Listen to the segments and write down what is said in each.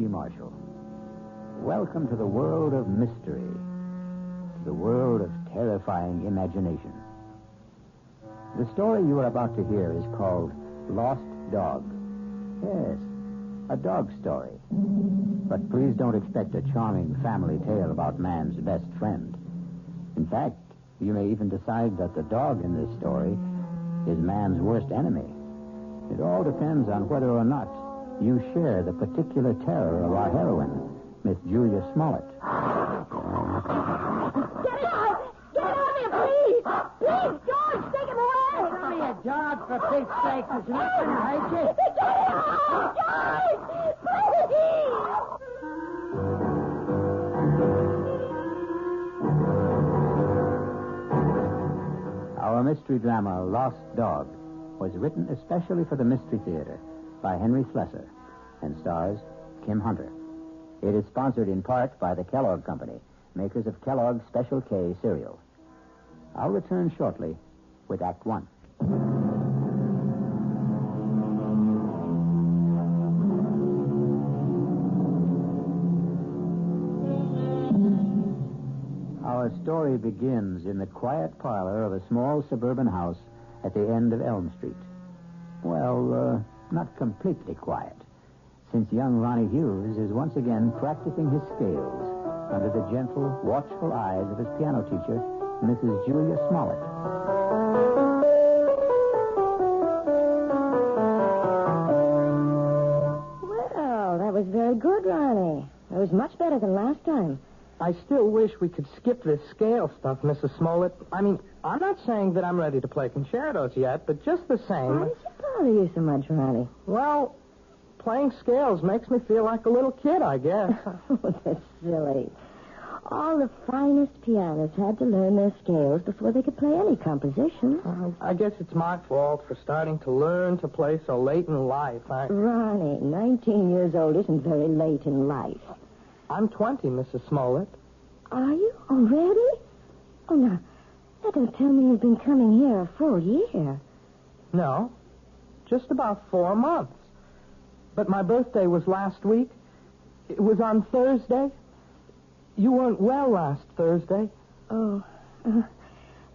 Marshall. Welcome to the world of mystery, the world of terrifying imagination. The story you are about to hear is called Lost Dog. Yes, a dog story. But please don't expect a charming family tale about man's best friend. In fact, you may even decide that the dog in this story is man's worst enemy. It all depends on whether or not you share the particular terror of our heroine, Miss Julia Smolett. Get it out! Get it out of here, please! Please, George, take him away! Give me a dog, for Pete's sake. There's nothing to hurt you. Get it out! George! Please! Our mystery drama, Lost Dog, was written especially for the Mystery Theater by Henry Slesar and stars Kim Hunter. It is sponsored in part by the Kellogg Company, makers of Kellogg's Special K cereal. I'll return shortly with Act One. Our story begins in the quiet parlor of a small suburban house at the end of Elm Street. Well, not completely quiet, since young Ronnie Hughes is once again practicing his scales under the gentle, watchful eyes of his piano teacher, Mrs. Julia Smolett. Well, that was very good, Ronnie. It was much better than last time. I still wish we could skip this scale stuff, Mrs. Smolett. I mean, I'm not saying that I'm ready to play concertos yet, but just the same... Why does it bother you so much, Ronnie? Well, playing scales makes me feel like a little kid, I guess. Oh, that's silly. All the finest pianists had to learn their scales before they could play any composition. I guess it's my fault for starting to learn to play so late in life. Ronnie, 19 years old isn't very late in life. I'm 20, Mrs. Smolett. Are you already? Oh, now, don't tell me you've been coming here a full year. No, just about 4 months. But my birthday was last week. It was on Thursday. You weren't well last Thursday. Oh,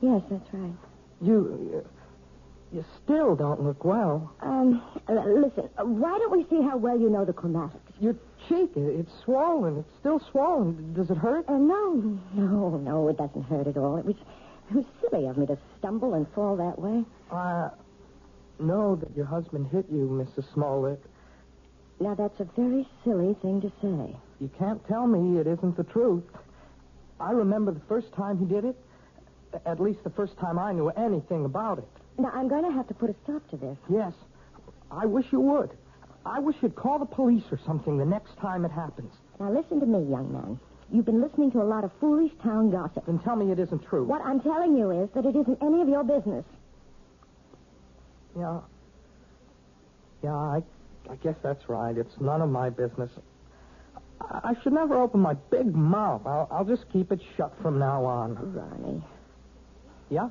yes, that's right. You still don't look well. Listen, why don't we see how well you know the chromatics? Your cheek, it's swollen. It's still swollen. Does it hurt? No, it doesn't hurt at all. It was silly of me to stumble and fall that way. I know that your husband hit you, Mrs. Smolett. Now, that's a very silly thing to say. You can't tell me it isn't the truth. I remember the first time he did it. At least the first time I knew anything about it. Now, I'm going to have to put a stop to this. Yes. I wish you would. I wish you'd call the police or something the next time it happens. Now, listen to me, young man. You've been listening to a lot of foolish town gossip. Then tell me it isn't true. What I'm telling you is that it isn't any of your business. Yeah, I guess that's right. It's none of my business. I should never open my big mouth. I'll just keep it shut from now on. Ronnie. Yeah?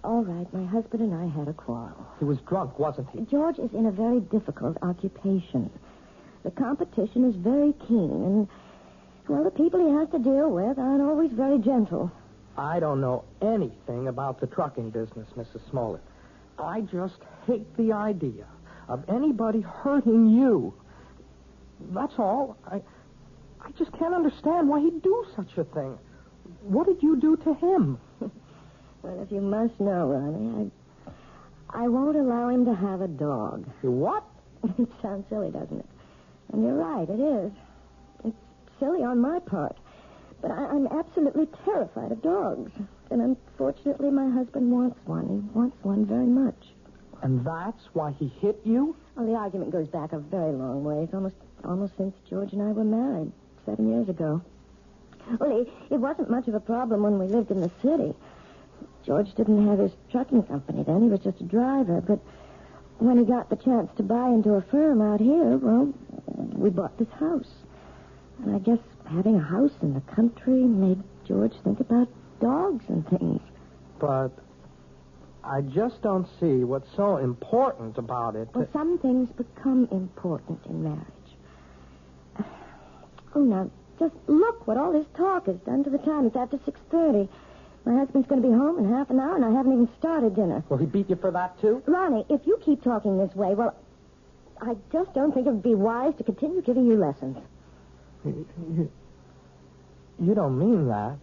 All right, my husband and I had a quarrel. He was drunk, wasn't he? George is in a very difficult occupation. The competition is very keen, and, well, the people he has to deal with aren't always very gentle. I don't know anything about the trucking business, Mrs. Smolett. I just hate the idea of anybody hurting you. That's all. I just can't understand why he'd do such a thing. What did you do to him? Well, if you must know, Ronnie, I won't allow him to have a dog. You what? It sounds silly, doesn't it? And you're right, it is. It's silly on my part. But I'm absolutely terrified of dogs. And unfortunately, my husband wants one. He wants one very much. And that's why he hit you? Well, the argument goes back a very long ways, almost since George and I were married 7 years ago. Well, it wasn't much of a problem when we lived in the city. George didn't have his trucking company then. He was just a driver. But when he got the chance to buy into a firm out here, well, we bought this house. And I guess having a house in the country made George think about dogs and things. But I just don't see what's so important about it. Well, some things become important in marriage. Oh, now, just look what all this talk has done to the time. It's after 6:30. My husband's going to be home in half an hour, and I haven't even started dinner. Will he beat you for that, too? Ronnie, if you keep talking this way, well, I just don't think it would be wise to continue giving you lessons. You don't mean that.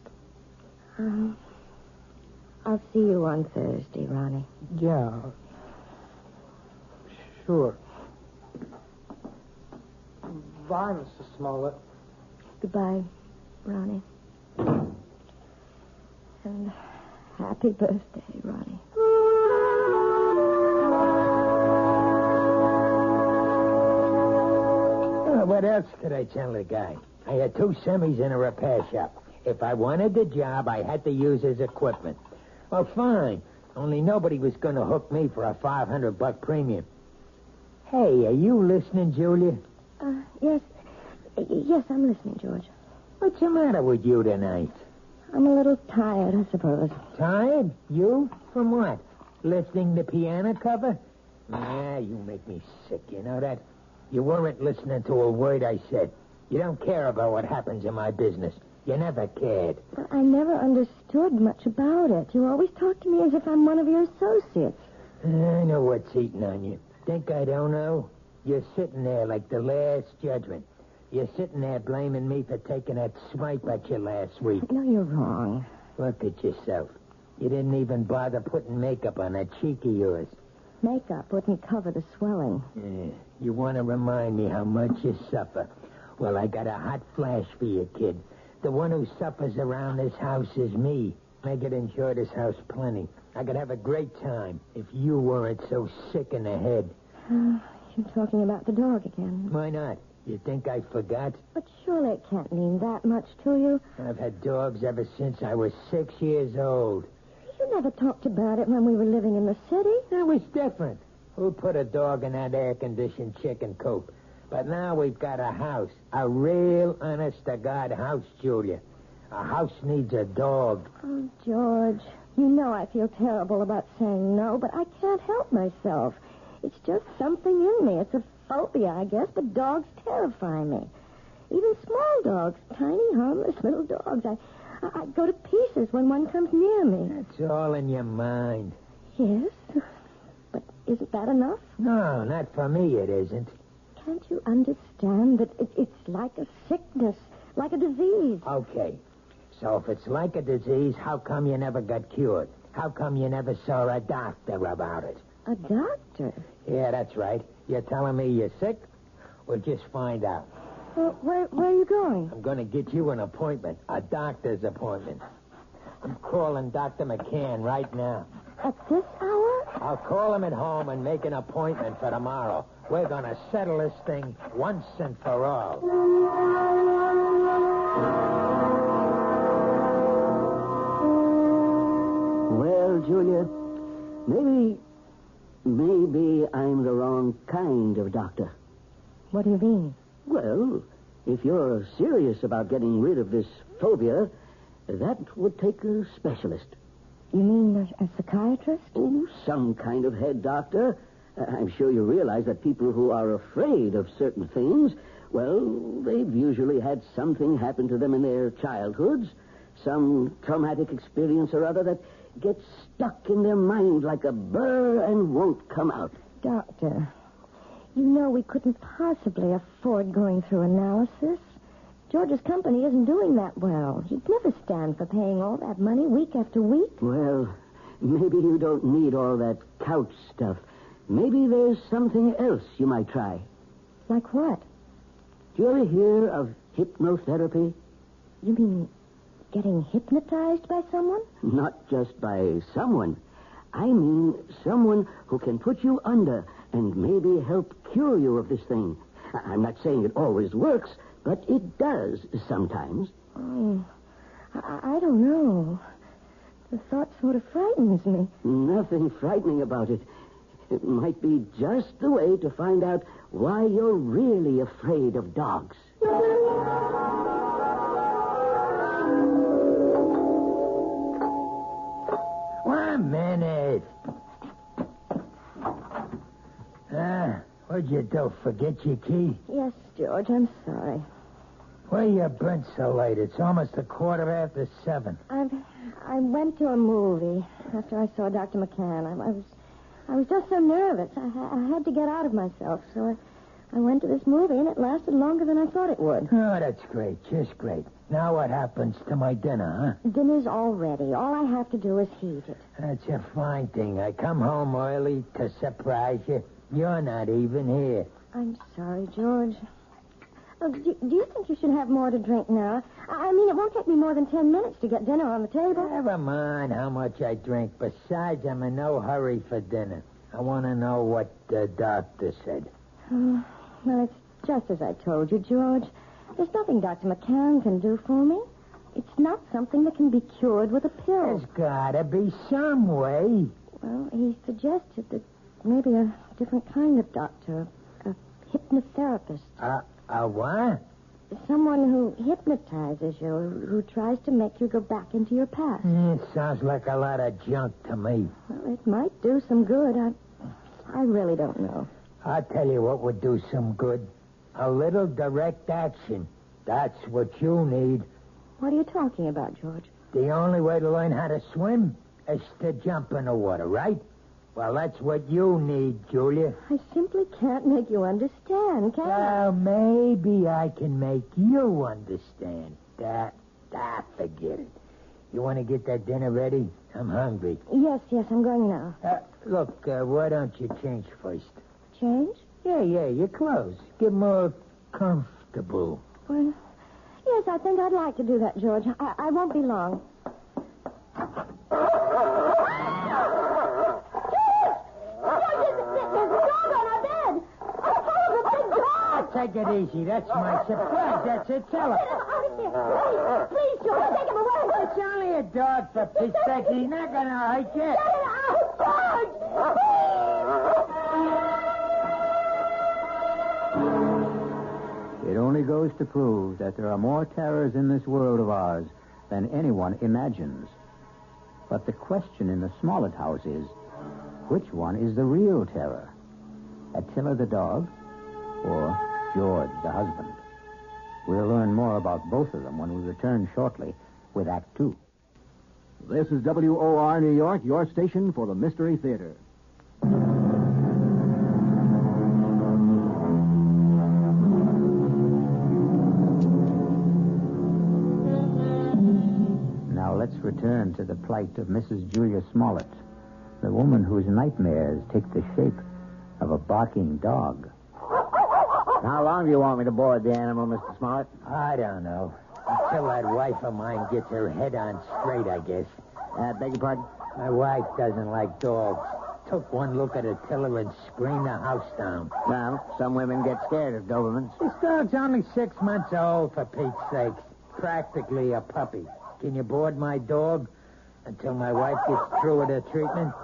I'll see you on Thursday, Ronnie. Yeah. Sure. Bye, Mrs. Smolett. Goodbye, Ronnie. And happy birthday, Ronnie. What else could I tell the guy? I had 2 semis in a repair shop. If I wanted the job, I had to use his equipment. Well, fine. Only nobody was going to hook me for a $500 premium. Hey, are you listening, Julia? Yes. Yes, I'm listening, George. What's the matter with you tonight? I'm a little tired, I suppose. Tired? You? From what? Listening to piano cover? Nah, you make me sick, you know that? You weren't listening to a word I said. You don't care about what happens in my business. You never cared. Well, I never understood much about it. You always talk to me as if I'm one of your associates. I know what's eating on you. Think I don't know? You're sitting there like the last judgment. You're sitting there blaming me for taking that swipe at you last week. No, you're wrong. Look at yourself. You didn't even bother putting makeup on that cheek of yours. Makeup wouldn't cover the swelling. Yeah. You want to remind me how much you suffer. Well, I got a hot flash for you, kid. The one who suffers around this house is me. I could enjoy this house plenty. I could have a great time if you weren't so sick in the head. You're talking about the dog again. Why not? You think I forgot? But surely it can't mean that much to you. I've had dogs ever since I was 6 years old. You never talked about it when we were living in the city. That was different. Who put a dog in that air-conditioned chicken coop? But now we've got a house. A real, honest-to-God house, Julia. A house needs a dog. Oh, George, you know I feel terrible about saying no, but I can't help myself. It's just something in me. It's a phobia, I guess, but dogs terrify me. Even small dogs, tiny, harmless little dogs. I go to pieces when one comes near me. That's all in your mind. Yes, but isn't that enough? No, not for me it isn't. Can't you understand that it's like a sickness, like a disease? Okay. So if it's like a disease, how come you never got cured? How come you never saw a doctor about it? A doctor? Yeah, that's right. You're telling me you're sick? Well, just find out. Well, where are you going? I'm going to get you an appointment, a doctor's appointment. I'm calling Dr. McCann right now. At this hour? I'll call him at home and make an appointment for tomorrow. We're going to settle this thing once and for all. Well, Julia, maybe I'm the wrong kind of doctor. What do you mean? Well, if you're serious about getting rid of this phobia, that would take a specialist. You mean a psychiatrist? Oh, some kind of head doctor. I'm sure you realize that people who are afraid of certain things, well, they've usually had something happen to them in their childhoods, some traumatic experience or other that gets stuck in their mind like a burr and won't come out. Doctor, you know we couldn't possibly afford going through analysis. George's company isn't doing that well. He'd never stand for paying all that money week after week. Well, maybe you don't need all that couch stuff. Maybe there's something else you might try. Like what? Do you ever hear of hypnotherapy? You mean getting hypnotized by someone? Not just by someone. I mean someone who can put you under and maybe help cure you of this thing. I'm not saying it always works, but it does sometimes. Oh, I don't know. The thought sort of frightens me. Nothing frightening about it. It might be just the way to find out why you're really afraid of dogs. One minute. What'd you do? Forget your key? Yes, George, I'm sorry. Where you been so late? It's almost 7:15. I went to a movie after I saw Dr. McCann. I was just so nervous. I had to get out of myself, so I went to this movie, and it lasted longer than I thought it would. Oh, that's great. Just great. Now what happens to my dinner, huh? Dinner's all ready. All I have to do is heat it. That's a fine thing. I come home early to surprise you. You're not even here. I'm sorry, George. Look, do you think you should have more to drink now? I mean, it won't take me more than 10 minutes to get dinner on the table. Never mind how much I drink. Besides, I'm in no hurry for dinner. I want to know what the doctor said. Well, it's just as I told you, George. There's nothing Dr. McCann can do for me. It's not something that can be cured with a pill. There's gotta be some way. Well, he suggested that maybe a different kind of doctor, a hypnotherapist. A what? Someone who hypnotizes you, who tries to make you go back into your past. Sounds like a lot of junk to me. Well, it might do some good. I really don't know. I'll tell you what would do some good. A little direct action. That's what you need. What are you talking about, George? The only way to learn how to swim is to jump in the water, right? Well, that's what you need, Julia. I simply can't make you understand, can I? Well, maybe I can make you understand. Forget it. You want to get that dinner ready? I'm hungry. Yes, I'm going now. Look, why don't you change first? Change? Yeah, your clothes. Get more comfortable. Well, yes, I think I'd like to do that, George. I won't be long. Take it easy. That's my surprise. That's it. Tell her. Get him out of here. Please, George, take him away. It's only a dog, for Pete's sake. He's not going to hurt you. Get it out, George. It only goes to prove that there are more terrors in this world of ours than anyone imagines. But the question in the Smolett house is, which one is the real terror? Attila the dog or George the husband? We'll learn more about both of them when we return shortly with Act 2. This is WOR New York, your station for the Mystery Theater. Now let's return to the plight of Mrs. Julia Smolett, the woman whose nightmares take the shape of a barking dog. How long do you want me to board the animal, Mr. Smolett? I don't know. Until that wife of mine gets her head on straight, I guess. Beg your pardon? My wife doesn't like dogs. Took one look at Attila and screamed the house down. Well, some women get scared of Dobermans. This dog's only 6 months old, for Pete's sake. Practically a puppy. Can you board my dog until my wife gets through with her treatment?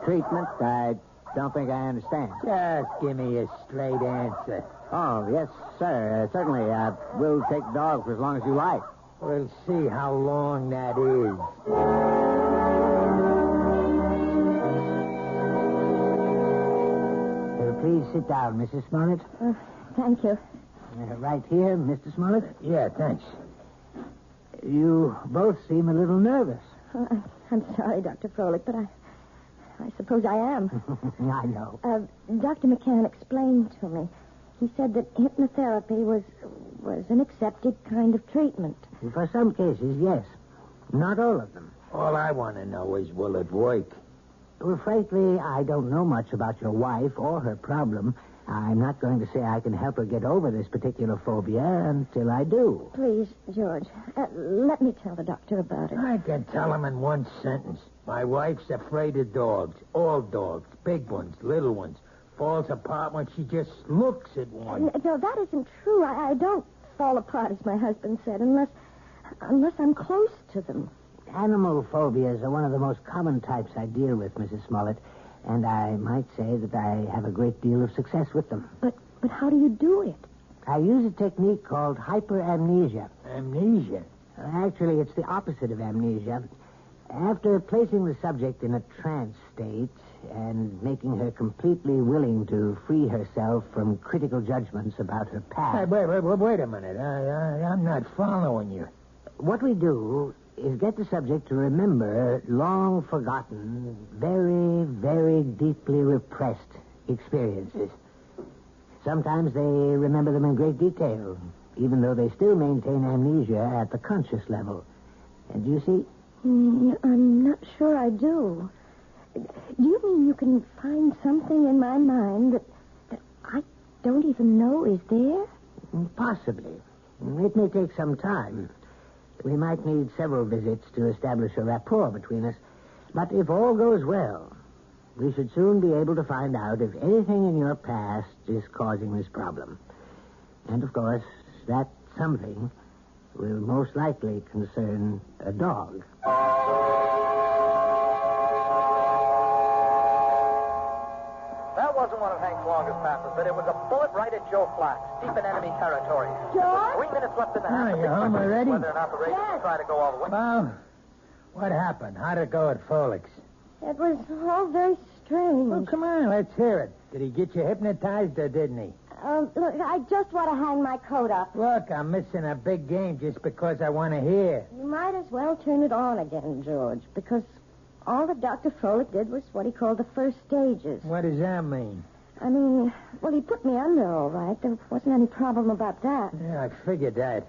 Treatment? I don't think I understand. Just give me a straight answer. Oh, yes, sir. Certainly. We'll take the dog for as long as you like. We'll see how long that is. Please sit down, Mrs. Smolett. Thank you. Right here, Mr. Smolett. Yeah, thanks. You both seem a little nervous. I'm sorry, Dr. Froelich, but I suppose I am. I know. Dr. McCann explained to me. He said that hypnotherapy was an accepted kind of treatment. For some cases, yes. Not all of them. All I want to know is, will it work? Well, frankly, I don't know much about your wife or her problem. I'm not going to say I can help her get over this particular phobia until I do. Please, George, let me tell the doctor about it. I can tell him in one sentence. My wife's afraid of dogs. All dogs. Big ones, little ones. Falls apart when she just looks at one. No, that isn't true. I don't fall apart, as my husband said, unless I'm close to them. Animal phobias are one of the most common types I deal with, Mrs. Smolett, and I might say that I have a great deal of success with them. But how do you do it? I use a technique called hyperamnesia. Amnesia? Actually, it's the opposite of amnesia. After placing the subject in a trance state and making her completely willing to free herself from critical judgments about her past... Wait a minute. I'm not following you. What we do is get the subject to remember long-forgotten, very, very deeply repressed experiences. Sometimes they remember them in great detail, even though they still maintain amnesia at the conscious level. And do you see? I'm not sure I do. Do you mean you can find something in my mind that I don't even know is there? Possibly. It may take some time. We might need several visits to establish a rapport between us. But if all goes well, we should soon be able to find out if anything in your past is causing this problem. And, of course, that something will most likely concern a dog. That wasn't one of Hank's longest passes, but it was a bullet right at Joe Flax, deep in enemy territory. George? 3 minutes left in the half. You home already? Whether or not the Raiders will try to go all the way. Well, what happened? How'd it go at Folix? It was all very strange. Well, come on, let's hear it. Did he get you hypnotized or didn't he? Look, I just want to hang my coat up. Look, I'm missing a big game just because I want to hear. You might as well turn it on again, George, because all that Dr. Frolic did was what he called the first stages. What does that mean? I mean, well, he put me under all right. There wasn't any problem about that. Yeah, I figured that.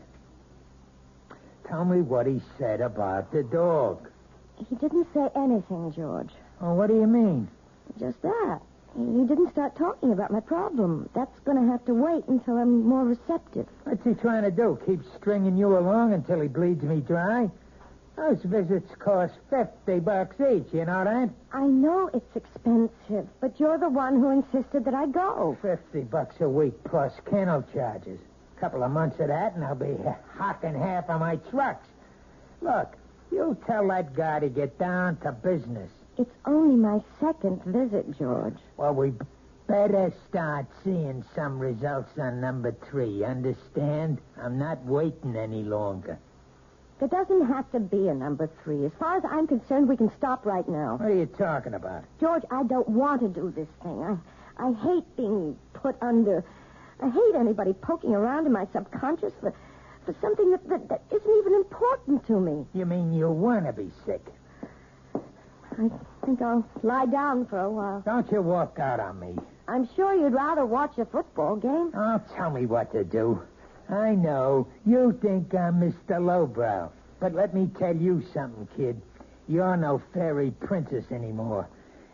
Tell me what he said about the dog. He didn't say anything, George. Oh, what do you mean? Just that. He didn't start talking about my problem. That's going to have to wait until I'm more receptive. What's he trying to do? Keep stringing you along until he bleeds me dry? Those visits cost $50 each, you know that? I know it's expensive, but you're the one who insisted that I go. $50 a week plus kennel charges. A couple of months of that, and I'll be hocking half of my trucks. Look, you tell that guy to get down to business. It's only my second visit, George. Well, we better start seeing some results on number 3, understand? I'm not waiting any longer. There doesn't have to be a number 3. As far as I'm concerned, we can stop right now. What are you talking about? George, I don't want to do this thing. I hate being put under. I hate anybody poking around in my subconscious for something that isn't even important to me. You mean you want to be sick? I think I'll lie down for a while. Don't you walk out on me. I'm sure you'd rather watch a football game. Oh, tell me what to do. I know. You think I'm Mr. Lowbrow. But let me tell you something, kid. You're no fairy princess anymore.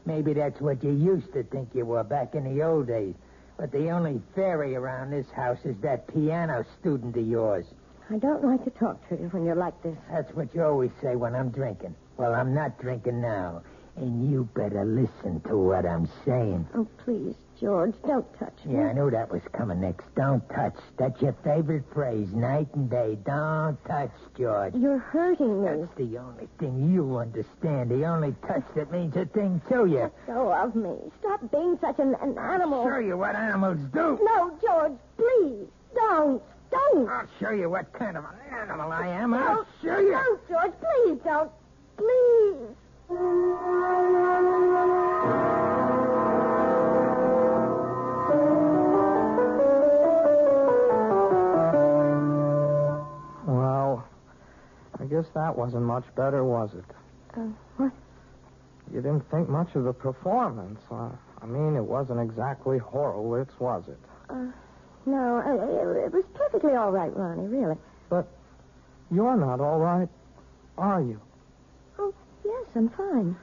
Maybe that's what you used to think you were back in the old days. But the only fairy around this house is that piano student of yours. I don't like to talk to you when you're like this. That's what you always say when I'm drinking. Well, I'm not drinking now. And you better listen to what I'm saying. Oh, please, George, don't touch me. Yeah, I knew that was coming next. Don't touch. That's your favorite phrase, night and day. Don't touch, George. You're hurting me. That's the only thing you understand. The only touch that means a thing to you. Let go of me. Stop being such an animal. I'll show you what animals do. No, George, please, don't. I'll show you what kind of an animal I am. I'll show you. Don't, George, please don't. Please. Well, I guess that wasn't much better, was it? What? You didn't think much of the performance. I mean, it wasn't exactly Horowitz, was it? No, it was perfectly all right, Ronnie, really. But you're not all right, are you? Oh, yes, I'm fine.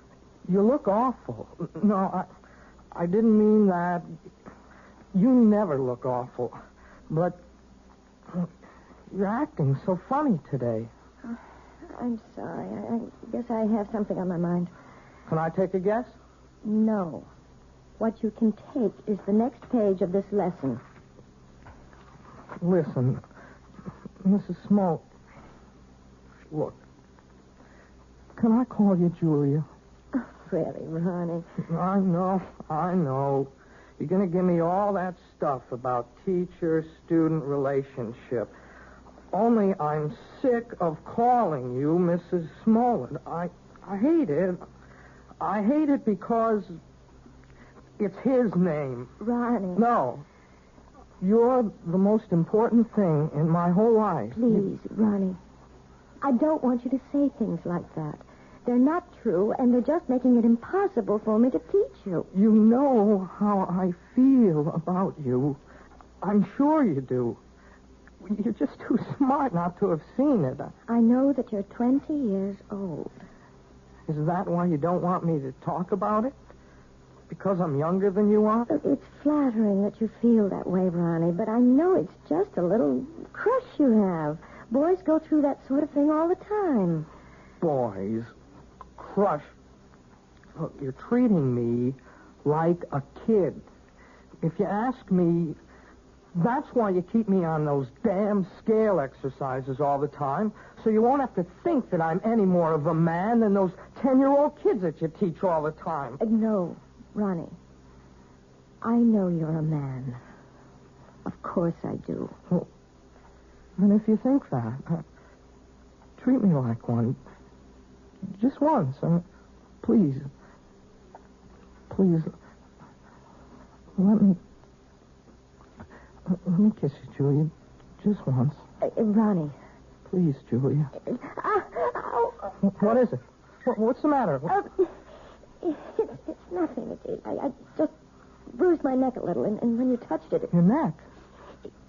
You look awful. No, I didn't mean that. You never look awful. But you're acting so funny today. I'm sorry. I guess I have something on my mind. Can I take a guess? No. What you can take is the next page of this lesson. Listen, Mrs. Smolett. Look, Can I call you Julia? Oh, really, Ronnie? I know. You're going to give me all that stuff about teacher-student relationship. Only I'm sick of calling you Mrs. Smolett. I hate it. I hate it because it's his name. Ronnie. No. You're the most important thing in my whole life. Please, Ronnie. I don't want you to say things like that. They're not true, and they're just making it impossible for me to teach you. You know how I feel about you. I'm sure you do. You're just too smart not to have seen it. I know that you're 20 years old. Is that why you don't want me to talk about it? Because I'm younger than you are? It's flattering that you feel that way, Ronnie, but I know it's just a little crush you have. Boys go through that sort of thing all the time. Boys. Crush. Look, you're treating me like a kid. If you ask me, that's why you keep me on those damn scale exercises all the time, so you won't have to think that I'm any more of a man than those 10-year-old kids that you teach all the time. No, Ronnie. I know you're a man. Of course I do. Well, and if you think that, treat me like one. Just once. Please. Please. Let me kiss you, Julia. Just once. Ronnie. Please, Julia. What is it? What's the matter? It's nothing. I just bruised my neck a little, and when you touched it... Your neck?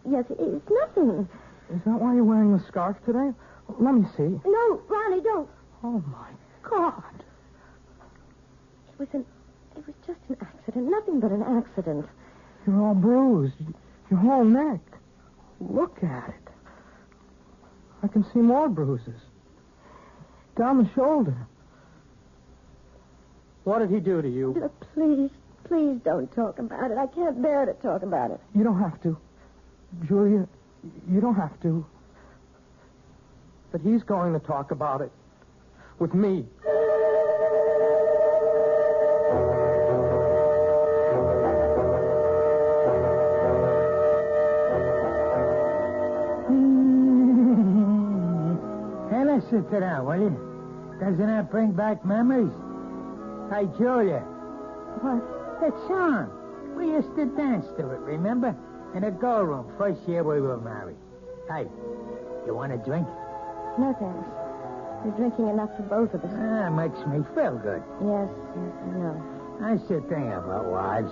Yes, it's nothing. Is that why you're wearing the scarf today? Let me see. No, Ronnie, don't. Oh, my God. It was just an accident. Nothing but an accident. You're all bruised. Your whole neck. Look at it. I can see more bruises. Down the shoulder. What did he do to you? Please don't talk about it. I can't bear to talk about it. You don't have to. Julia, you don't have to. But he's going to talk about it. With me. Hey, let's sit down, will you? Doesn't that bring back memories? Hey, Julia. What? That song. We used to dance to it, remember? In a girl room, first year we were married. Hey, you want a drink? No, thanks. You're drinking enough for both of us. Makes me feel good. Yes, I know. I should think about wives.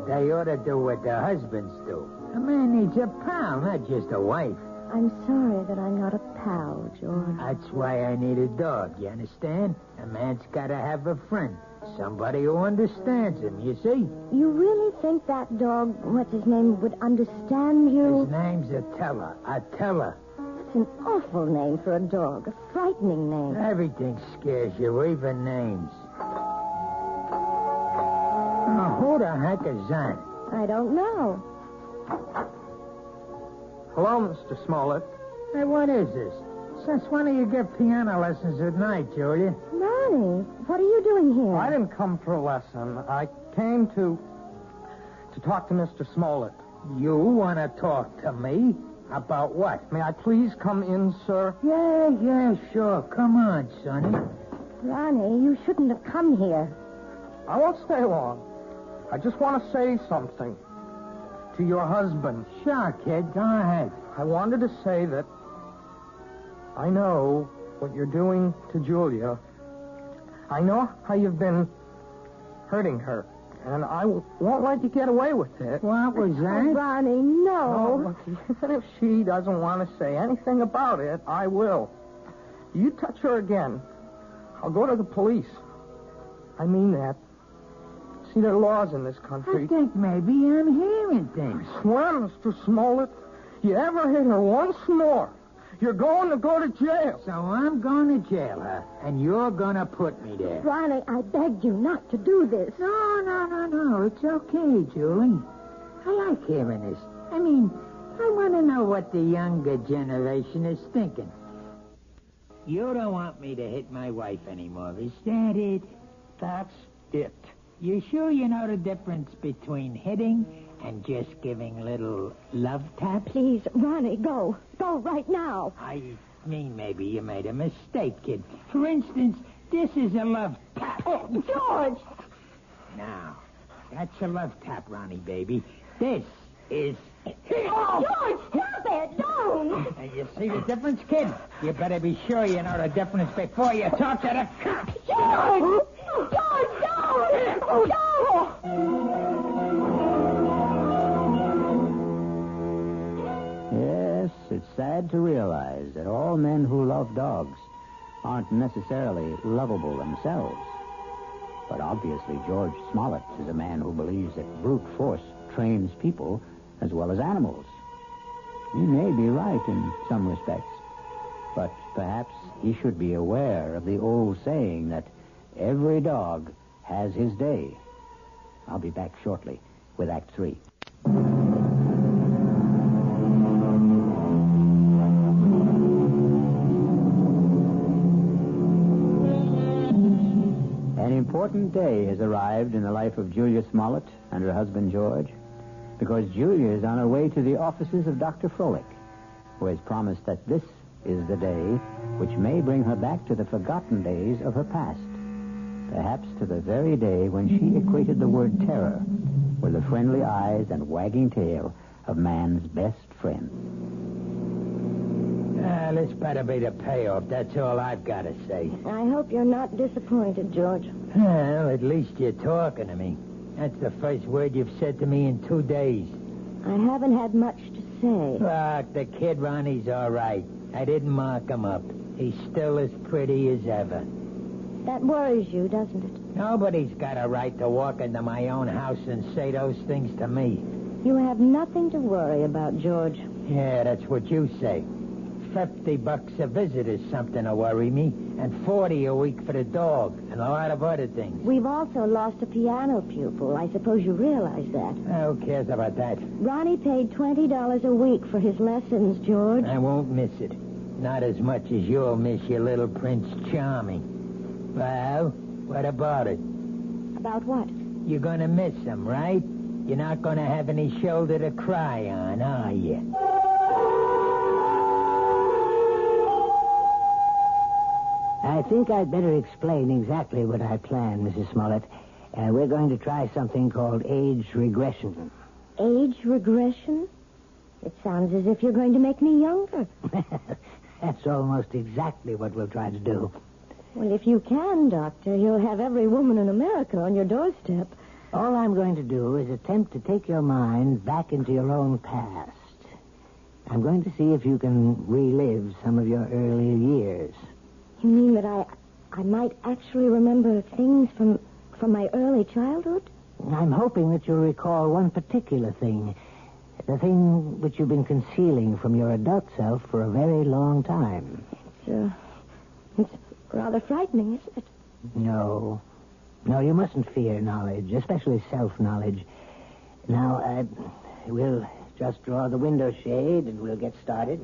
They ought to do what their husbands do. A man needs a pal, not just a wife. I'm sorry that I'm not a pal, George. That's why I need a dog, you understand? A man's got to have a friend. Somebody who understands him, you see? You really think that dog, what's his name, would understand you? His name's Attila. Attila. That's an awful name for a dog. A frightening name. Everything scares you, even names. Oh, who the heck is that? I don't know. Hello, Mr. Smolett. Hey, what is this? Since when do you give piano lessons at night, Julia? Ronnie, what are you doing here? I didn't come for a lesson. I came to talk to Mr. Smolett. You want to talk to me? About what? May I please come in, sir? Yeah, sure. Come on, Sonny. Ronnie, you shouldn't have come here. I won't stay long. I just want to say something to your husband. Sure, kid. Go ahead. I wanted to say that I know what you're doing to Julia. I know how you've been hurting her, and I won't let you get away with it. What was that? Oh, Ronnie, no. Look, even if she doesn't want to say anything about it, I will. You touch her again, I'll go to the police. I mean that. See, there are laws in this country. I think maybe I'm hearing things. I swear, Mr. Smolett, you ever hit her once more, you're going to go to jail. So I'm going to jail, huh? And you're going to put me there. Ronnie, I begged you not to do this. No. It's okay, Julie. I like hearing this. I mean, I want to know what the younger generation is thinking. You don't want me to hit my wife anymore, is that it? That's it. You sure you know the difference between hitting and just giving little love taps? Please, Ronnie, go. Go right now. I mean, maybe you made a mistake, kid. For instance, this is a love tap. Oh, George! Now, that's a love tap, Ronnie, baby. This is... Oh, George, stop it! Don't! And you see the difference, kid? You better be sure you know the difference before you talk to the cops. George! George, don't! Oh, no! Yes, it's sad to realize that all men who love dogs aren't necessarily lovable themselves. But obviously, George Smolett is a man who believes that brute force trains people as well as animals. He may be right in some respects, but perhaps he should be aware of the old saying that every dog has his day. I'll be back shortly with Act 3. An important day has arrived in the life of Julia Smolett and her husband George, because Julia is on her way to the offices of Dr. Froelich, who has promised that this is the day which may bring her back to the forgotten days of her past, perhaps to the very day when she equated the word terror with the friendly eyes and wagging tail of man's best friend. This better be the payoff. That's all I've got to say. I hope you're not disappointed, George. Well, at least you're talking to me. That's the first word you've said to me in 2 days. I haven't had much to say. Look, the kid Ronnie's all right. I didn't mark him up. He's still as pretty as ever. That worries you, doesn't it? Nobody's got a right to walk into my own house and say those things to me. You have nothing to worry about, George. Yeah, that's what you say. $50 a visit is something to worry me, and $40 a week for the dog, and a lot of other things. We've also lost a piano pupil. I suppose you realize that. Who cares about that? Ronnie paid $20 a week for his lessons, George. I won't miss it. Not as much as you'll miss your little Prince Charming. Well, what about it? About what? You're going to miss him, right? You're not going to have any shoulder to cry on, are you? I think I'd better explain exactly what I plan, Mrs. Smolett. We're going to try something called age regression. Age regression? It sounds as if you're going to make me younger. That's almost exactly what we'll try to do. Well, if you can, Doctor, you'll have every woman in America on your doorstep. All I'm going to do is attempt to take your mind back into your own past. I'm going to see if you can relive some of your earlier years. You mean that I might actually remember things from my early childhood? I'm hoping that you'll recall one particular thing. The thing which you've been concealing from your adult self for a very long time. It's rather frightening, isn't it? No, you mustn't fear knowledge, especially self-knowledge. Now, we'll just draw the window shade and we'll get started.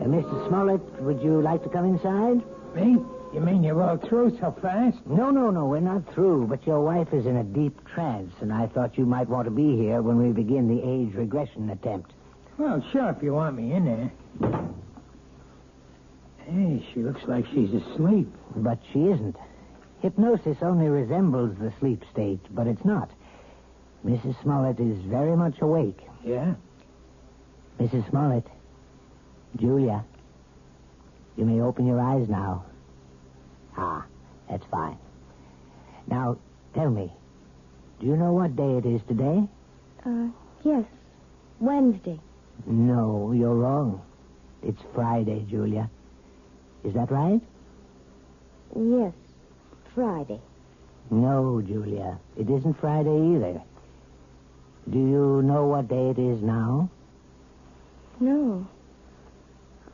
Mr. Smolett, would you like to come inside? Me? You mean you're all through so fast? No, we're not through, but your wife is in a deep trance, and I thought you might want to be here when we begin the age regression attempt. Well, sure, if you want me in there. Hey, she looks like she's asleep. But she isn't. Hypnosis only resembles the sleep state, but it's not. Mrs. Smolett is very much awake. Yeah? Mrs. Smolett. Julia, you may open your eyes now. Ah, that's fine. Now, tell me, do you know what day it is today? Yes. Wednesday. No, you're wrong. It's Friday, Julia. Is that right? Yes, Friday. No, Julia, it isn't Friday either. Do you know what day it is now? No.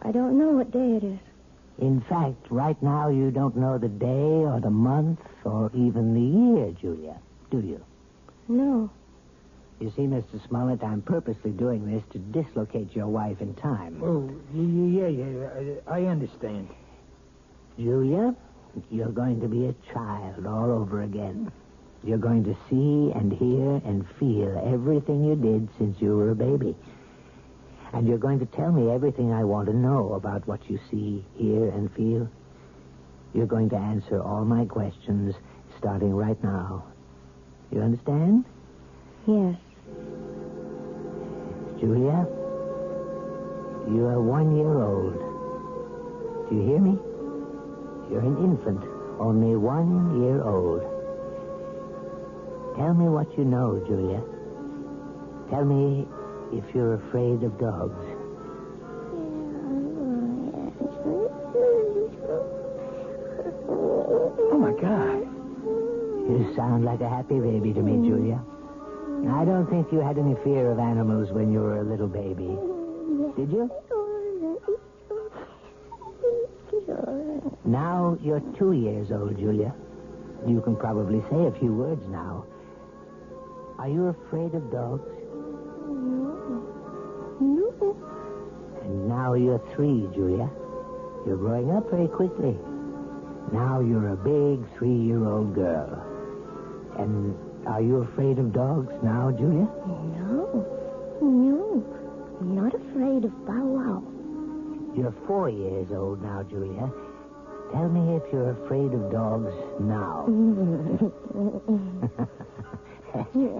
I don't know what day it is. In fact, right now you don't know the day or the month or even the year, Julia, do you? No. You see, Mr. Smolett, I'm purposely doing this to dislocate your wife in time. Oh, yeah, I understand. Julia, you're going to be a child all over again. You're going to see and hear and feel everything you did since you were a baby. And you're going to tell me everything I want to know about what you see, hear, and feel. You're going to answer all my questions starting right now. You understand? Yes. Julia, you are 1 year old. Do you hear me? You're an infant, only 1 year old. Tell me what you know, Julia. Tell me if you're afraid of dogs. Oh, my God. You sound like a happy baby to me, Julia. I don't think you had any fear of animals when you were a little baby. Did you? Now you're 2 years old, Julia. You can probably say a few words now. Are you afraid of dogs? No. And now you're 3, Julia. You're growing up very quickly. Now you're a big 3-year-old girl. And are you afraid of dogs now, Julia? No. I'm not afraid of Bow Wow. You're 4 years old now, Julia. Tell me if you're afraid of dogs now.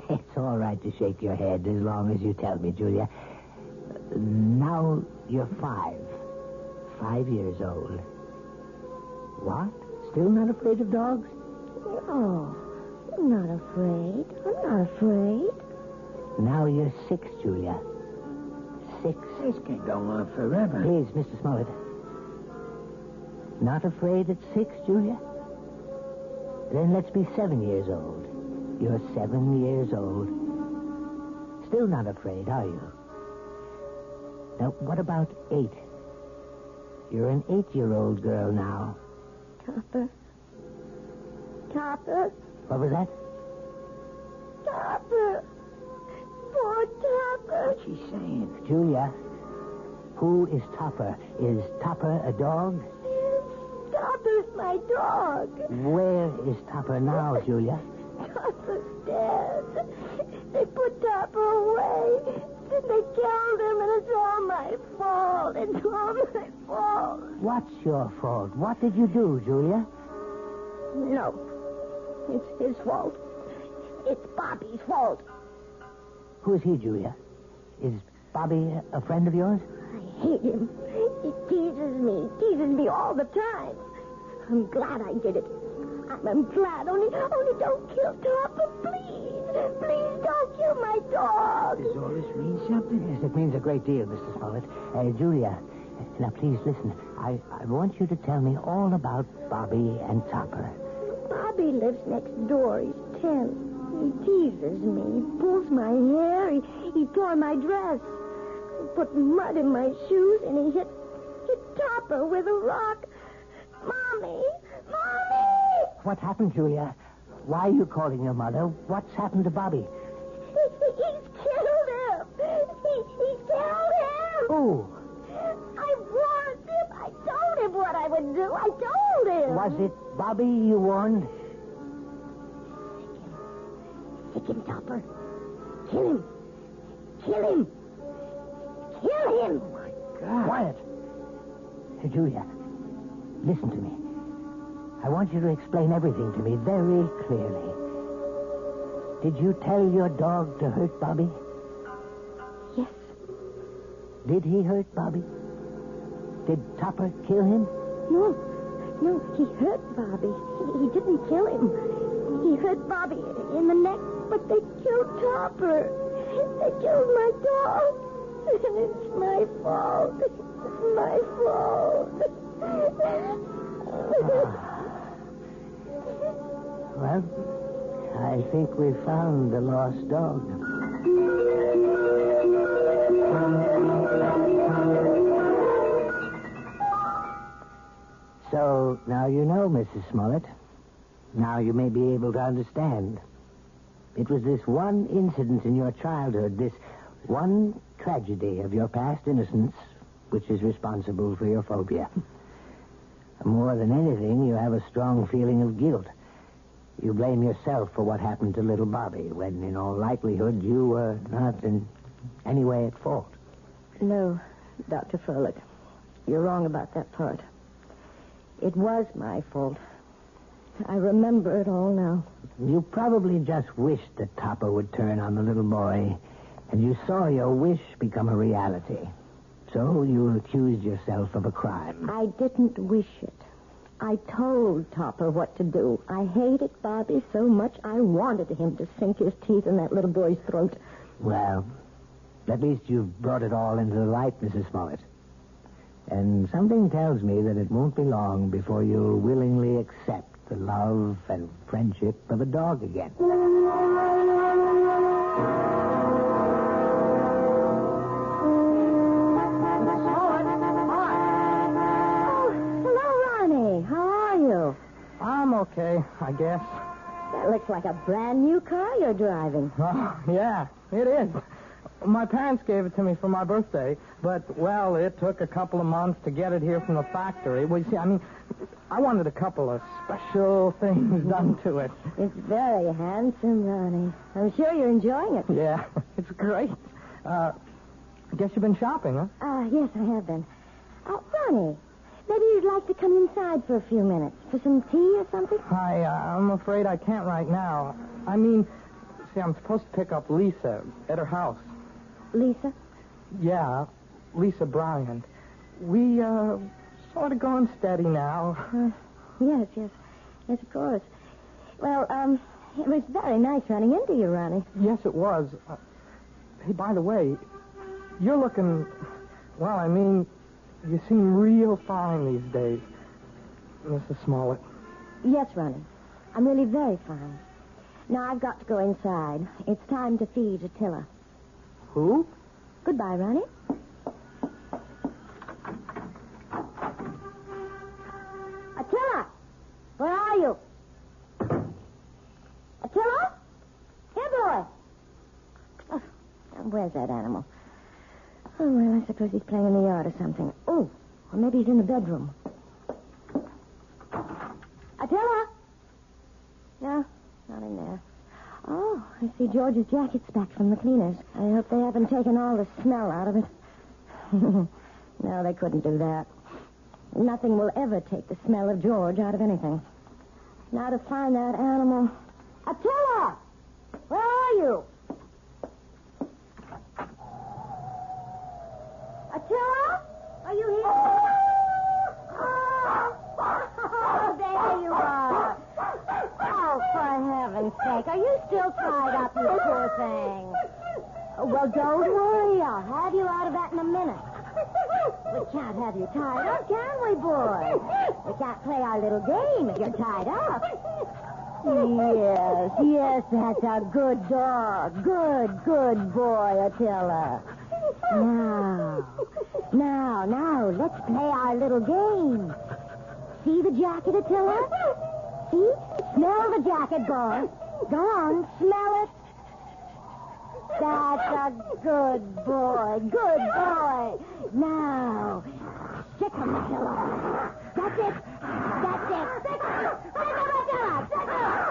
It's all right to shake your head as long as you tell me, Julia. Now you're 5. 5 years old. What? Still not afraid of dogs? No. I'm not afraid. I'm not afraid. Now you're 6, Julia. 6. This can go on forever. Please, Mr. Smolett. Not afraid at 6, Julia? Then let's be 7 years old. You're 7 years old. Still not afraid, are you? Now, what about 8? You're an 8-year-old girl now. Topper. Topper. What was that? Topper. Poor Topper. What's she saying? Julia, who is Topper? Is Topper a dog? Topper's my dog. Where is Topper now, Julia? Topper's dead. They put Topper away. Then they killed him, and it's all my fault. It's all my fault. What's your fault? What did you do, Julia? No. It's his fault. It's Bobby's fault. Who's he, Julia? Is Bobby a friend of yours? I hate him. He teases me all the time. I'm glad I did it. I'm glad. Only don't kill Topper, please. Please don't kill my dog. Does all this mean something? Yes, it means a great deal, Mr. Smolett. Julia, now please listen. I want you to tell me all about Bobby and Topper. Bobby lives next door. He's 10. He teases me. He pulls my hair. He tore my dress. He put mud in my shoes, and he hit Topper with a rock. Mommy! Mommy! What happened, Julia? Why are you calling your mother? What's happened to Bobby? He's killed him. He's killed him. Who? I warned him. I told him what I would do. I told him. Was it Bobby you warned? Take him, Topper. Kill him. Kill him. Kill him. Oh, my God. Quiet. Hey, Julia, listen to me. I want you to explain everything to me very clearly. Did you tell your dog to hurt Bobby? Yes. Did he hurt Bobby? Did Topper kill him? No, he hurt Bobby. He didn't kill him. He hurt Bobby in the neck, but they killed Topper. They killed my dog. And it's my fault. It's my fault. Well, I think we found the lost dog. So, now you know, Mrs. Smolett. Now you may be able to understand. It was this one incident in your childhood, this one tragedy of your past innocence, which is responsible for your phobia. More than anything, you have a strong feeling of guilt. You blame yourself for what happened to little Bobby, when in all likelihood you were not in any way at fault. No, Dr. Froelich. You're wrong about that part. It was my fault. I remember it all now. You probably just wished that Topper would turn on the little boy, and you saw your wish become a reality. So you accused yourself of a crime. I didn't wish it. I told Topper what to do. I hated Bobby so much I wanted him to sink his teeth in that little boy's throat. Well, at least you've brought it all into the light, Mrs. Smolett. And something tells me that it won't be long before you'll willingly accept the love and friendship of a dog again. I'm okay, I guess. That looks like a brand new car you're driving. Oh, yeah, it is. My parents gave it to me for my birthday, but, well, it took a couple of months to get it here from the factory. Well, you see, I wanted a couple of special things done to it. It's very handsome, Ronnie. I'm sure you're enjoying it. Yeah, it's great. I guess you've been shopping, huh? Yes, I have been. Ronnie, maybe you'd like to come inside for a few minutes for some tea or something? I'm afraid I can't right now. See, I'm supposed to pick up Lisa at her house. Lisa? Yeah, Lisa Bryant. We, sort of going steady now. Yes, of course. Well, it was very nice running into you, Ronnie. Yes, it was. Hey, by the way, you're looking, well, you seem real fine these days, Mrs. Smolett. Yes, Ronnie. I'm really very fine. Now I've got to go inside. It's time to feed Attila. Who? Goodbye, Ronnie. Attila! Where are you? Attila? Here, boy. Oh, where's that animal? Oh, well, I suppose he's playing in the yard or something. Oh, or maybe he's in the bedroom. Attila? No, not in there. Oh, I see George's jacket's back from the cleaners. I hope they haven't taken all the smell out of it. No, they couldn't do that. Nothing will ever take the smell of George out of anything. Now to find that animal. Attila! Where are you? Attila? Are you here? Oh, there you are. Oh, for heaven's sake. Are you still tied up, you poor thing? Oh, well, don't worry. I'll have you out of that in a minute. We can't have you tied up, can we, boy? We can't play our little game if you're tied up. Yes, that's a good dog. Good boy, Attila. Now, let's play our little game. See the jacket, Attila? See? Smell the jacket, boy. Go on, smell it. That's a good boy. Now, stick him, Attila. That's it. Stick him, Attila. Stick him.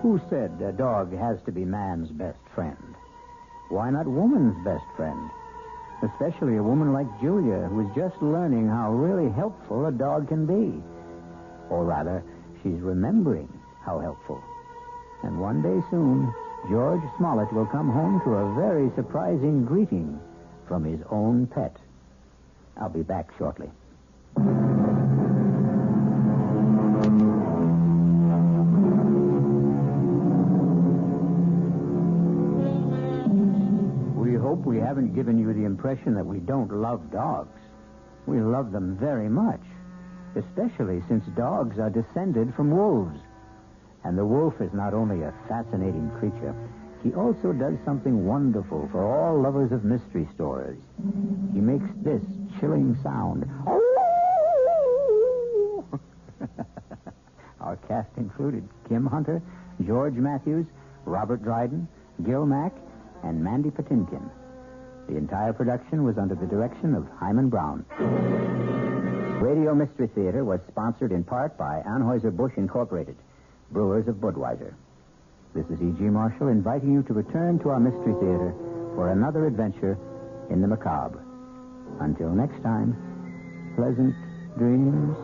Who said a dog has to be man's best friend? Why not woman's best friend? Especially a woman like Julia, who is just learning how really helpful a dog can be. Or rather, she's remembering how helpful. And one day soon, George Smolett will come home to a very surprising greeting from his own pet. I'll be back shortly. We hope we haven't given you the impression that we don't love dogs. We love them very much, especially since dogs are descended from wolves. And the wolf is not only a fascinating creature, he also does something wonderful for all lovers of mystery stories. He makes this chilling sound. Our cast included Kim Hunter, George Matthews, Robert Dryden, Gil Mack, and Mandy Potamkin. The entire production was under the direction of Himan Brown. Radio Mystery Theater was sponsored in part by Anheuser-Busch Incorporated, brewers of Budweiser. This is E.G. Marshall inviting you to return to our Mystery Theater for another adventure in the macabre. Until next time, pleasant dreams.